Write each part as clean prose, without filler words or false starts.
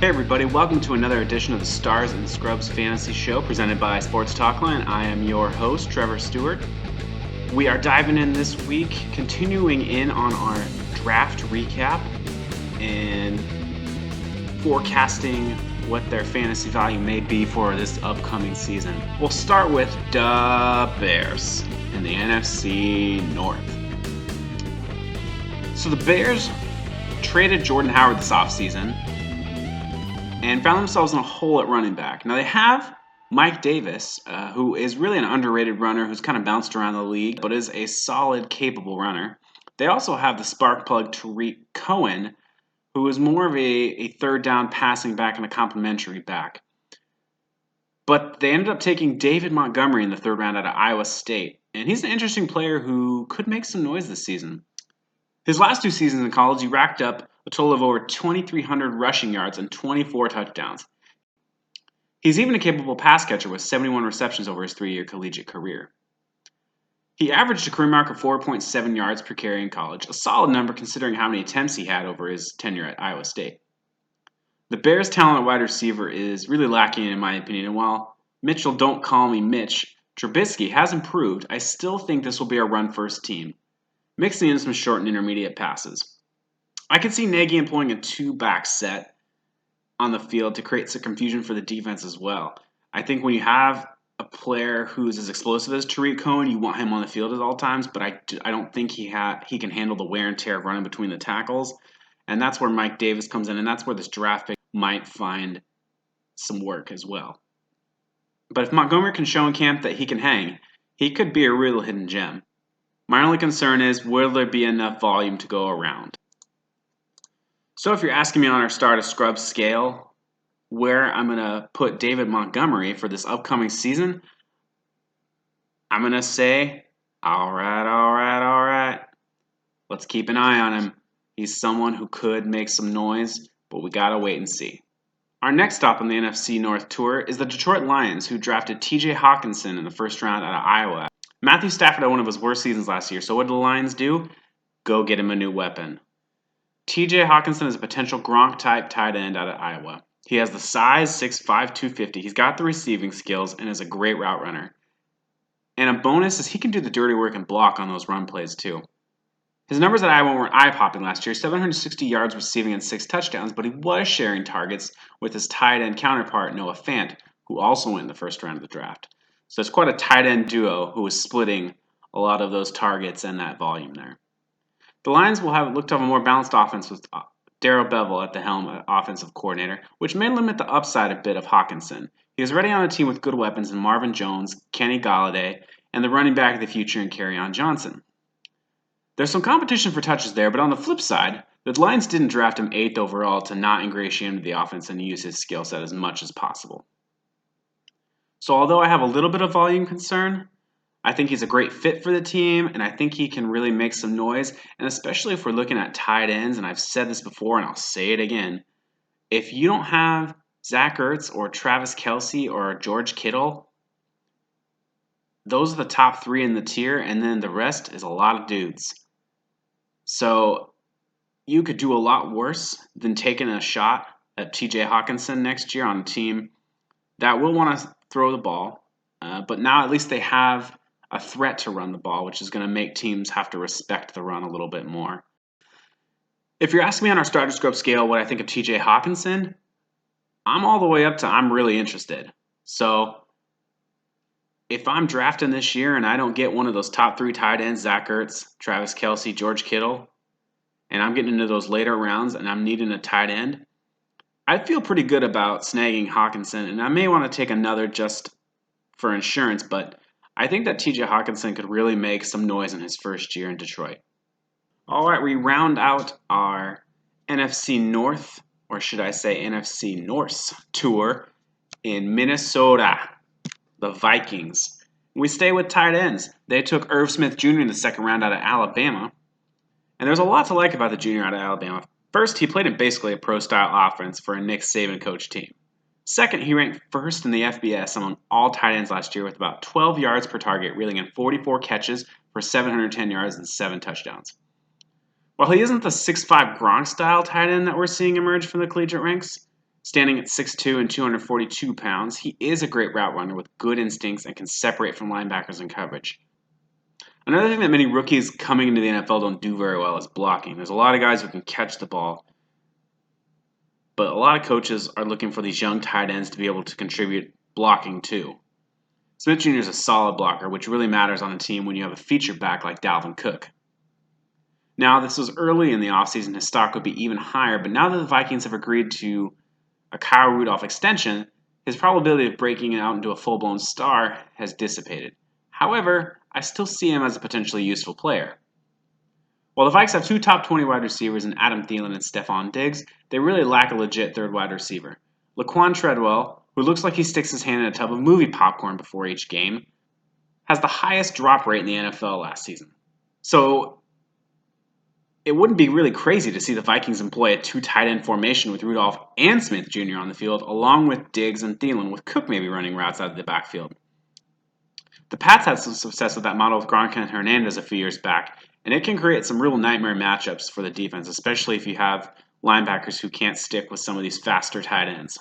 Hey everybody, welcome to another edition of the Stars and Scrubs Fantasy Show presented by SportsTalkLine. I am your host, Trevor Stewart. We are diving in this week, continuing in on our draft recap and forecasting what their fantasy value may be for this upcoming season. We'll start with the Bears in the NFC North. So the Bears traded Jordan Howard this offseason and found themselves in a hole at running back. Now they have Mike Davis, who is really an underrated runner who's kind of bounced around the league, but is a solid, capable runner. They also have the spark plug Tariq Cohen, who is more of a third down passing back and a complementary back. But they ended up taking David Montgomery in the third round out of Iowa State, and he's an interesting player who could make some noise this season. His last two seasons in college, he racked up a total of over 2,300 rushing yards and 24 touchdowns. He's even a capable pass catcher with 71 receptions over his 3-year collegiate career. He averaged a career mark of 4.7 yards per carry in college, a solid number considering how many attempts he had over his tenure at Iowa State. The Bears' talent at wide receiver is really lacking in my opinion, and while Mitchell don't call me Mitch, Trubisky has improved, I still think this will be a run-first team, mixing in some short and intermediate passes. I could see Nagy employing a two-back set on the field to create some confusion for the defense as well. I think when you have a player who's as explosive as Tariq Cohen, you want him on the field at all times, but I don't think he can handle the wear and tear of running between the tackles, and that's where Mike Davis comes in, and that's where this draft pick might find some work as well. But if Montgomery can show in camp that he can hang, he could be a real hidden gem. My only concern is, will there be enough volume to go around? So if you're asking me on our Star to Scrub scale where I'm going to put David Montgomery for this upcoming season, I'm going to say, all right. Let's keep an eye on him. He's someone who could make some noise, but we got to wait and see. Our next stop on the NFC North Tour is the Detroit Lions, who drafted TJHockenson in the first round out of Iowa. Matthew Stafford had one of his worst seasons last year, so what did the Lions do? Go get him a new weapon. TJHockenson is a potential Gronk-type tight end out of Iowa. He has the size, 6'5", 250. He's got the receiving skills and is a great route runner. And a bonus is he can do the dirty work and block on those run plays too. His numbers at Iowa were eye-popping last year, 760 yards receiving and 6 touchdowns, but he was sharing targets with his tight end counterpart, Noah Fant, who also went in the first round of the draft. So it's quite a tight end duo who is splitting a lot of those targets and that volume there. The Lions will look to have a more balanced offense with Darrell Bevell at the helm, offensive coordinator, which may limit the upside a bit of Hockenson. He is already on a team with good weapons in Marvin Jones, Kenny Golladay, and the running back of the future in Kerryon Johnson. There's some competition for touches there, but on the flip side, the Lions didn't draft him 8th overall to not ingratiate him to the offense and use his skill set as much as possible. So although I have a little bit of volume concern, I think he's a great fit for the team, and I think he can really make some noise, and especially if we're looking at tight ends, and I've said this before and I'll say it again, if you don't have Zach Ertz or Travis Kelce or George Kittle, those are the top 3 in the tier, and then the rest is a lot of dudes. So you could do a lot worse than taking a shot at TJHockenson next year on a team that will want to throw the ball, but now at least they have a threat to run the ball, which is going to make teams have to respect the run a little bit more. If you're asking me on our starter scope scale what I think of TJHockenson, I'm all the way up to I'm really interested. So if I'm drafting this year and I don't get one of those top 3 tight ends, Zach Ertz, Travis Kelce, George Kittle, and I'm getting into those later rounds and I'm needing a tight end, I'd feel pretty good about snagging Hockenson, and I may want to take another just for insurance, but I think that TJHockenson could really make some noise in his first year in Detroit. All right, we round out our NFC North, or should I say NFC Norse tour in Minnesota, the Vikings. We stay with tight ends. They took IrvSmithJr in the second round out of Alabama, and there's a lot to like about the junior out of Alabama. First, he played in basically a pro-style offense for a Nick Saban coach team. Second, he ranked first in the FBS among all tight ends last year with about 12 yards per target, reeling in 44 catches for 710 yards and 7 touchdowns. While he isn't the 6'5" Gronk-style tight end that we're seeing emerge from the collegiate ranks, Standing at 6'2" and 242 pounds, he is a great route runner with good instincts and can separate from linebackers in coverage. Another thing that many rookies coming into the NFL don't do very well is blocking. There's a lot of guys who can catch the ball, but a lot of coaches are looking for these young tight ends to be able to contribute blocking too. Smith Jr. is a solid blocker, which really matters on a team when you have a feature back like Dalvin Cook. Now, this was early in the offseason. His stock would be even higher, but now that the Vikings have agreed to a Kyle Rudolph extension, his probability of breaking out into a full-blown star has dissipated. However, I still see him as a potentially useful player. While the Vikes have two top 20 wide receivers in Adam Thielen and Stephon Diggs, they really lack a legit third wide receiver. Laquan Treadwell, who looks like he sticks his hand in a tub of movie popcorn before each game, has the highest drop rate in the NFL last season. So it wouldn't be really crazy to see the Vikings employ a two tight end formation with Rudolph and Smith Jr. on the field, along with Diggs and Thielen, with Cook maybe running routes out of the backfield. The Pats had some success with that model with Gronk and Hernandez a few years back, and it can create some real nightmare matchups for the defense, especially if you have linebackers who can't stick with some of these faster tight ends.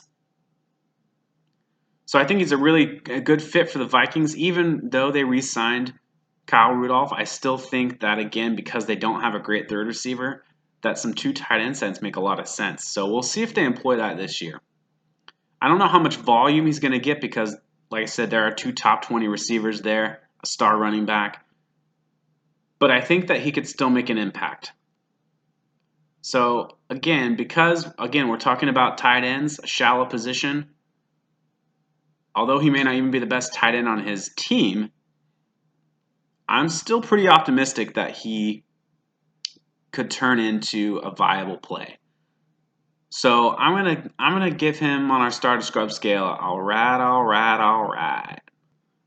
So I think he's a good fit for the Vikings, even though they re-signed Kyle Rudolph. I still think that, again, because they don't have a great third receiver, that some two tight end sets make a lot of sense. So we'll see if they employ that this year. I don't know how much volume he's going to get because, like I said, there are two top 20 receivers there, a star running back. But I think that he could still make an impact. So, again, we're talking about tight ends, a shallow position. Although he may not even be the best tight end on his team, I'm still pretty optimistic that he could turn into a viable play. So I'm gonna give him on our star to scrub scale. All right.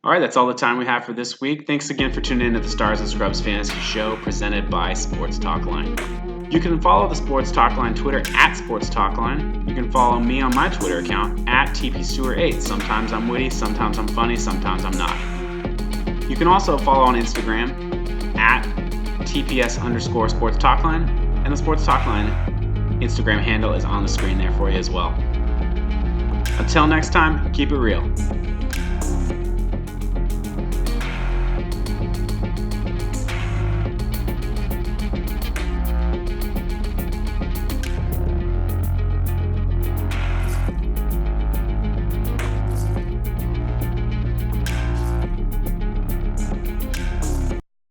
All right, that's all the time we have for this week. Thanks again for tuning in to the Stars and Scrubs Fantasy Show presented by SportsTalkLine. You can follow the SportsTalkLine Twitter at SportsTalkLine. You can follow me on my Twitter account at TPStewart8. Sometimes I'm witty, sometimes I'm funny, sometimes I'm not. You can also follow on Instagram at TPS_SportsTalkLine, and the SportsTalkLine Instagram handle is on the screen there for you as well. Until next time, keep it real.